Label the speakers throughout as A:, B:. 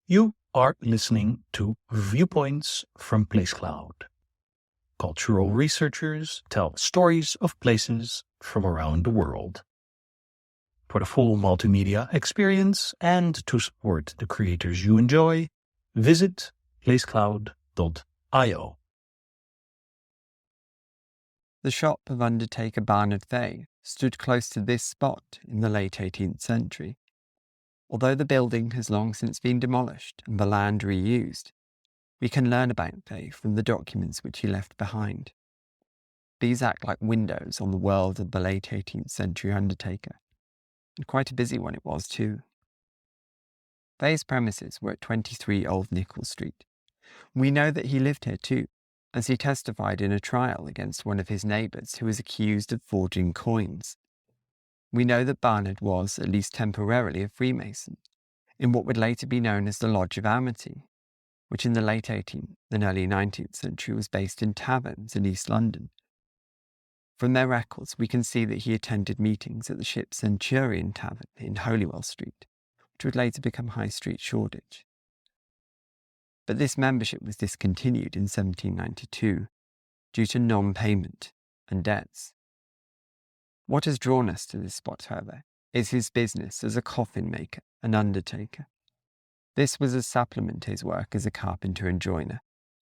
A: You are listening to Viewpoints from PlaceCloud. Cultural researchers tell stories of places from around the world. For the full multimedia experience and to support the creators you enjoy, visit placecloud.io.
B: The shop of undertaker Barnard Feay stood close to this spot in the late 18th century. Although the building has long since been demolished and the land reused, we can learn about Feay from the documents which he left behind. These act like windows on the world of the late 18th century undertaker, and quite a busy one it was too. Feay's premises were at 23 Old Nicholl Street. We know that he lived here too, as he testified in a trial against one of his neighbours who was accused of forging coins. We know that Barnard was, at least temporarily, a Freemason, in what would later be known as the Lodge of Amity, which in the late 18th and early 19th century was based in taverns in East London. From their records, we can see that he attended meetings at the Ship's Centurion Tavern in Holywell Street, which would later become High Street Shoreditch. But this membership was discontinued in 1792 due to non-payment and debts. What has drawn us to this spot, however, is his business as a coffin maker and undertaker. This was a supplement to his work as a carpenter and joiner,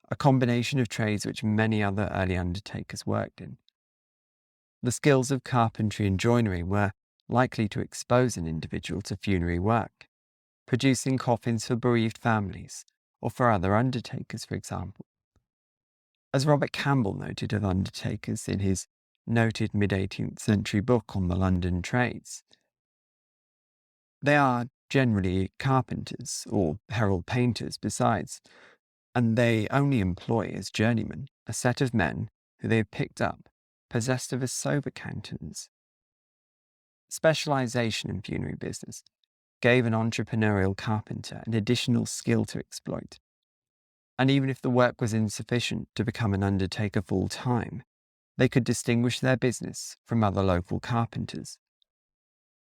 B: a combination of trades which many other early undertakers worked in. The skills of carpentry and joinery were likely to expose an individual to funerary work, producing coffins for bereaved families, or for other undertakers, for example. As Robert Campbell noted of undertakers in his noted mid-18th century book on the London trades, they are generally carpenters or herald painters besides, and they only employ as journeymen a set of men who they have picked up, possessed of a sober countenance. Specialization in funerary business gave an entrepreneurial carpenter an additional skill to exploit, and even if the work was insufficient to become an undertaker full-time, they could distinguish their business from other local carpenters.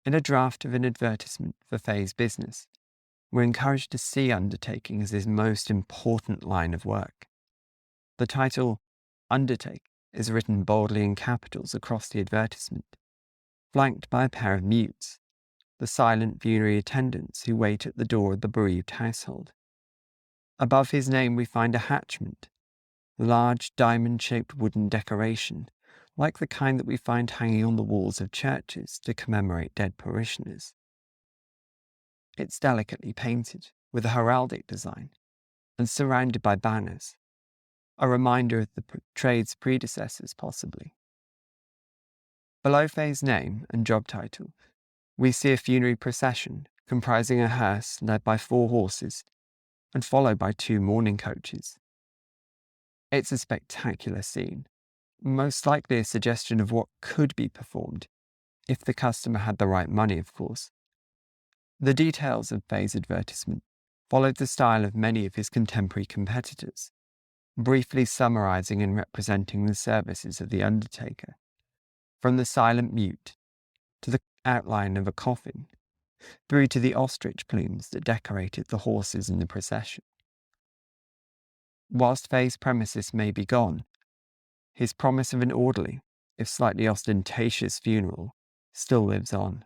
B: In a draft of an advertisement for Feay's business, we're encouraged to see undertaking as his most important line of work. The title, Undertake, is written boldly in capitals across the advertisement, flanked by a pair of mutes, the silent funerary attendants who wait at the door of the bereaved household. Above his name we find a hatchment, a large diamond-shaped wooden decoration, like the kind that we find hanging on the walls of churches to commemorate dead parishioners. It's delicately painted, with a heraldic design, and surrounded by banners, a reminder of the trade's predecessors possibly. Below Feay's name and job title, we see a funerary procession comprising a hearse led by 4 horses and followed by 2 mourning coaches. It's a spectacular scene, most likely a suggestion of what could be performed, if the customer had the right money, of course. The details of Feay's advertisement followed the style of many of his contemporary competitors, briefly summarizing and representing the services of the undertaker, from the silent mute to the outline of a coffin, through to the ostrich plumes that decorated the horses in the procession. Whilst Feay's premises may be gone, his promise of an orderly, if slightly ostentatious funeral still lives on.